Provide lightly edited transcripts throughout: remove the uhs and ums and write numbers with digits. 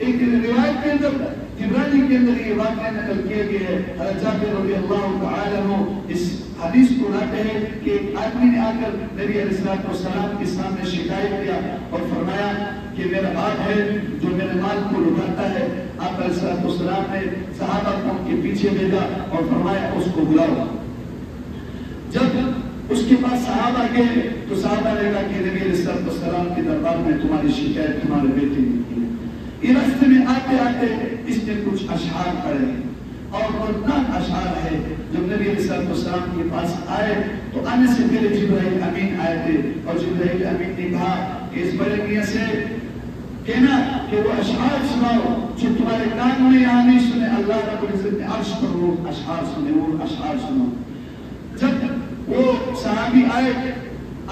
ایک روایت کے اندر طبرانی کے اندر یہ واقعہ نقل کیا گیا ہے. حضرت جابر رضی اللہ تعالی عنہ اس حدیث کو لاتے ہیں کہ ایک آدمی نے آ کر نبی علیہ السلام کے سامنے شکایت کیا اور فرمایا کہ میرا باپ ہے جو میرے مال کو لٹاتا ہے. آپ علیہ السلام نے صحابہ کو ان کے پیچھے بھیجا اور فرمایا اس کو بلاؤ. جب اس کے پاس صحابہ گئے تو صحابہ نے کہا کہ نبی علیہ السلام کے دربار میں تمہاری شکایت تمہارے بیٹے نے کی ہے. یہ راستے میں آتے آتے اس نے کچھ اشعار پڑھے اور دردناک اشعار ہے. جب نبی علیہ السلام کے پاس آئے تو آنے سے پہلے جبرائیل امین آئے تھے اور جبرائیل امین نے کہا کہ اس بڑے میاں سے کہنا کہ وہ اشعار سناؤ جو تمہارے کان میں یہاں نہیں سنے. اللہ رب العزت نے عرش پر وہ اشعار سنے، وہ اشعار سنو. جب وہ صحابی آئے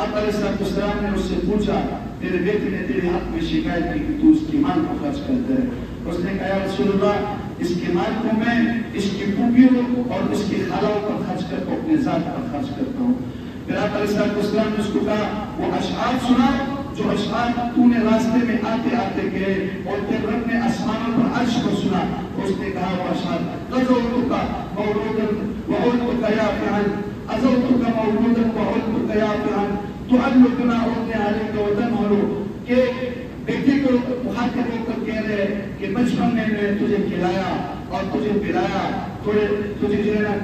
آپ علیہ السلام نے اس سے پوچھا تیرے بیٹے نے تیرے حق میں شکایت کی کہ تو اس کی مال کو خرچ کرتا ہے. اس نے کہا یا رسول اللہ اس کے مال کو میں اس کی پھوپھیوں اور اس کی خالوں پر خرچ کرتا ہوں، اپنے ذات پر خرچ کرتا ہوں. پھر آپ علیہ السلام نے اس کو کہا وہ اشعار سنا جو اشعار تو نے راستے میں آتے آتے کہے اور تیرے رب نے آسمانوں پر عرش پر سنا. اس نے کہا وہ اشعار غزوتک مولودا وعلتک یافعا عزوتک مولودا وعلتک یافعا تعلقنا اردنے علیک وتنہلو. کہ بیٹے کو مخاطب ہو کر کہہ رہے کہ بچپن میں نے تجھے کھلایا اور تجھے پلایا، تجھے جو ہے نا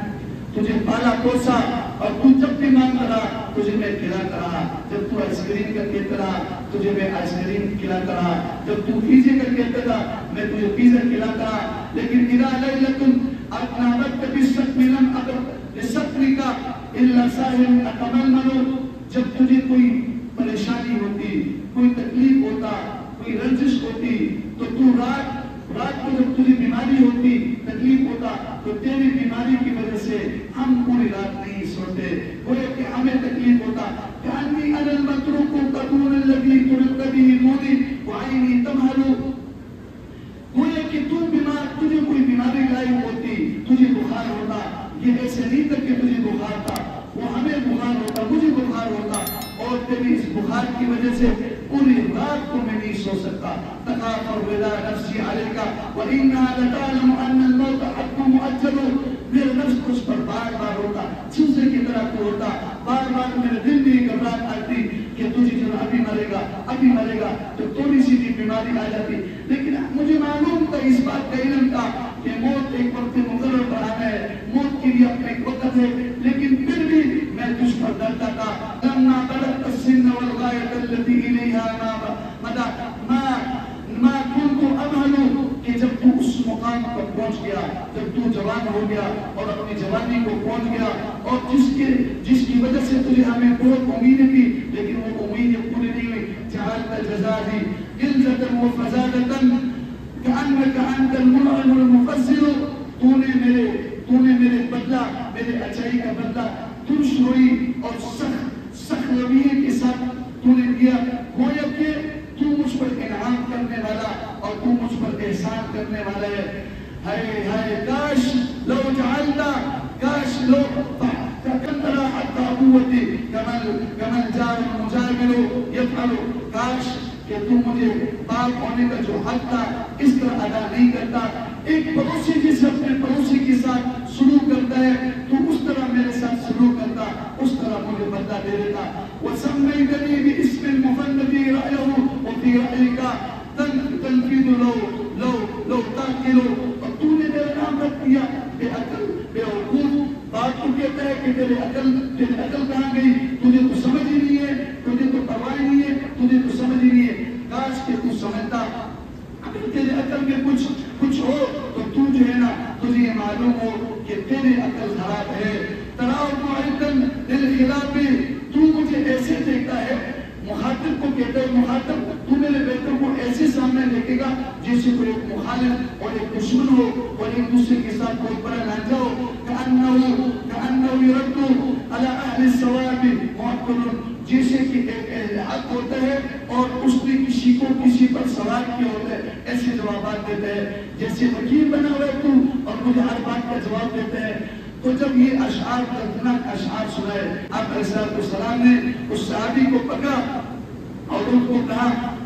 تجھے پالا پوسا اور تو جب بھی مانگ رہا تجھے میں کھلاتا رہا. جب تو آئس کریم کا کہتا رہا تجھے میں آئس کریم کھلاتا رہا. جب تو پیزے کا کہتا تھا میں تجھے پیزا کھلاتا رہا. لیکن اذا لیلۃ اطنابت بالسقم لم اقر لسقمک الا ساہل اتململ. جب تجھے کوئی پریشانی ہوتی، کوئی تکلیف ہوتا، کوئی رنجش ہوتی تو رات کو جب تجھے بیماری ہوتی، تکلیف ہوتا تو تیری بیماری کی وجہ سے ہم پوری رات نہیں سوتے. گویا کہ ہمیں تکلیف ہوتا. کأنی انا المتروک قدون الذی ترد به نوری وعینی تمہلو. گویا کہ تو بیمار، تجھے کوئی بیماری لاحق ہوتی، تجھے بخار ہوتا. یہ ایسے نہیں تک کہ تجھے بخار تھا، وہ ہمیں بخار ہوتا، مجھے بخار ہوتا اور تیری اس بخار کی وجہ سے پوری رات کو میں نہیں سو سکتا. تخافر ولا نفسی علیکا وَإِنَّا لَتَعْلَمُ أَنَّ الْمَوْتَ حَتْمُ مُؤَجَّلُ. میرے نفس کو اس پر بار بار ہوتا، چوزے کی طرح کو ہوتا. بار بار میرے دل میں گھبراہٹ آتی کہ تجھے جو ابھی مرے گا، ابھی مرے گا. تو تھوڑی سی بھی بیماری آ جاتی. لیکن مجھے معلوم تھا، اس بات کا علم تھا کہ موت ایک وقت مقرر پر آنا ہے، موت کے لیے اپنا ایک وقت ہے. لیکن پھر بھی میں تجھ پر ڈرتا تھا. لما بلغت السن والغایۃ التي الیہا ما كنت امہل. کہ جب تو اس مقام پر پہنچ گیا، جب تو جوان ہو گیا اور اپنی جوانی کو پہنچ گیا اور جس کی وجہ سے تجھے ہمیں بہت امیدیں تھی لیکن وہ امیدیں پوری نہیں ہوئی. جعلت جزائی غلظۃ وفزادۃ کأنک انت المنعم المفضل. تو نے میرے بدلہ، میرے اچائی کا بدلہ ترش روئی اور سخت رویے کے ساتھ تو نے دیا. گویا کہ تو مجھ پر انعام کرنے والا اور تو مجھ پر احسان کرنے والا ہے. ہائے ہائے کاش لو جعلتا، کاش لو تکندرا حتی قوتی کمن جار مجامل یفعل. کاش کہ تو مجھے باپ ہونے کا جو حق تھا اس طرح ادا نہیں کرتا. ایک پڑوسی جس اپنے پڑوسی کے ساتھ سلوک کرتا ہے تو اس طرح میرے ساتھ سلوک کرتا، اس طرح مجھے بدلہ دے دیتا. وَسَمَّيْتَنِي بِاسْمِ الْمُفَنَّدِ رَأْيَهُ وَفِي رَأْيِكَ تَنْفِيدُ لَوْ تَعْقِلُ. اور تو نے میرا نام رکھ دیا بے عقل، بے وقوف. بات تو کہتا ہے کہ تیرے عقل کہاں گئی؟ تجھے تو سمجھ ہی نہیں ہے، تجھے تو پرواہ نہیں ہے، تجھے تو سمجھ ہی نہیں ہے. کاش کہ تو سمجھتا. اگر تیرے عقل میں کچھ ہو تو تو جو ہے نا تجھے یہ معلوم ہو کہ تیری عقل خراب ہے. تراؤ معرضاً للخلاف. تو مجھے ایسے دیکھتا ہے، مخاطب کو کہتا ہے، مخاطب تو میرے بیٹوں کو ایسے سامنے دیکھے گا جیسے کوئی ایک مخالف اور ایک دشمن ہو اور ایک دوسرے کے ساتھ بہت بڑا لانجا ہو. کأنه يرد على اهل الصواب معقل. جیسے کہ ایک اہل حق ہوتا ہے اور اس نے کسی کو کسی پر سوال کیا ہوتا ہے، ایسے جوابات دیتا ہے جیسے وکیل بنا ہوا ہے تو اور مجھے ہر بات کا جواب دیتا ہے. تو جب یہ اشعار دردناک اشعار سنائے آپ علیہ السلام نے اس صحابی کو پکڑا اور ان کو کہا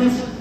10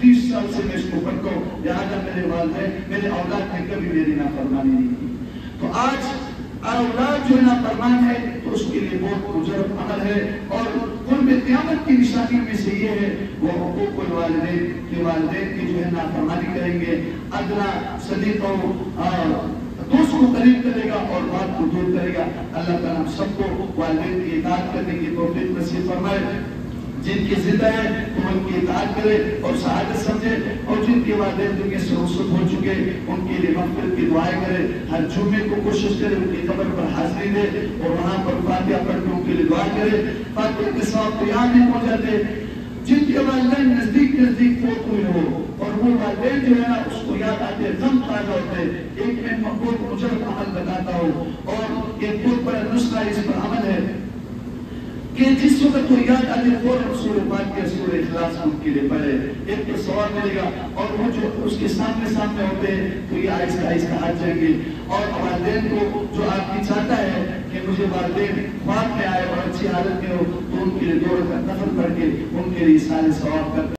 30 سال سے میں اس کو پڑھتا ہوں، لہٰذا میرے والدین میرے اولاد نے کبھی میری نافرمانی نہیں کی۔ تو آج اولاد جو نافرمان ہے تو اس کے لیے بہت مجرم عمل ہے، اور قرب قیامت کی نشانی میں سے یہ ہے وہ حقوق الوالدین کے والدین کی جو ہے نافرمانی کریں گے، ادنا صدیقہ دوست کو قریب کرے گا اور بات کو دور کرے گا۔ اللہ تعالیٰ ہم سب کو والدین کی اطاعت کرنے کی توفیق نصیب فرمائے، جن کی زندہ ہے وہ ان کی اطاعت کرے اور سعادت سمجھے، اور جن کے والدین دنیا سے رخصت ہو چکے ان کے لیے مغفرت کی دعائیں کرے، ہر جمعے کو کوشش کرے ان کی قبر پر حاضری دے اور وہاں پر فاتحہ پڑھ کے ان کے لیے دعا کرے۔ فاتحہ کے ساتھ تو یاد نہیں ہو جاتے، جن کے والدین نزدیک فوت ہوئے ہو اور وہ والدین جو ہے نا اس کو یاد آتے غم تازہ ہوتے۔ ایک میں بہت مجرد عمل بتاتا ہوں، اور ایک بہت بڑا نسخہ اس پر عمل ہے کہ جس وقت وہ یاد آتے فوراً سورہ فاتحہ سورہ اخلاص ان کے لیے پڑھے، ایک تو ثواب ملے گا، اور وہ جو اس کے سامنے ہوتے ہیں تو یہ آہستہ آہستہ آ جائیں گے۔ اور والدین کو جو آدمی چاہتا ہے کہ مجھے والدین خواب میں آئے اور اچھی حالت میں ہو تو ان کے لیے 2 رکعت نفل پڑھ کے ان کے لیے سارے ثواب کرتے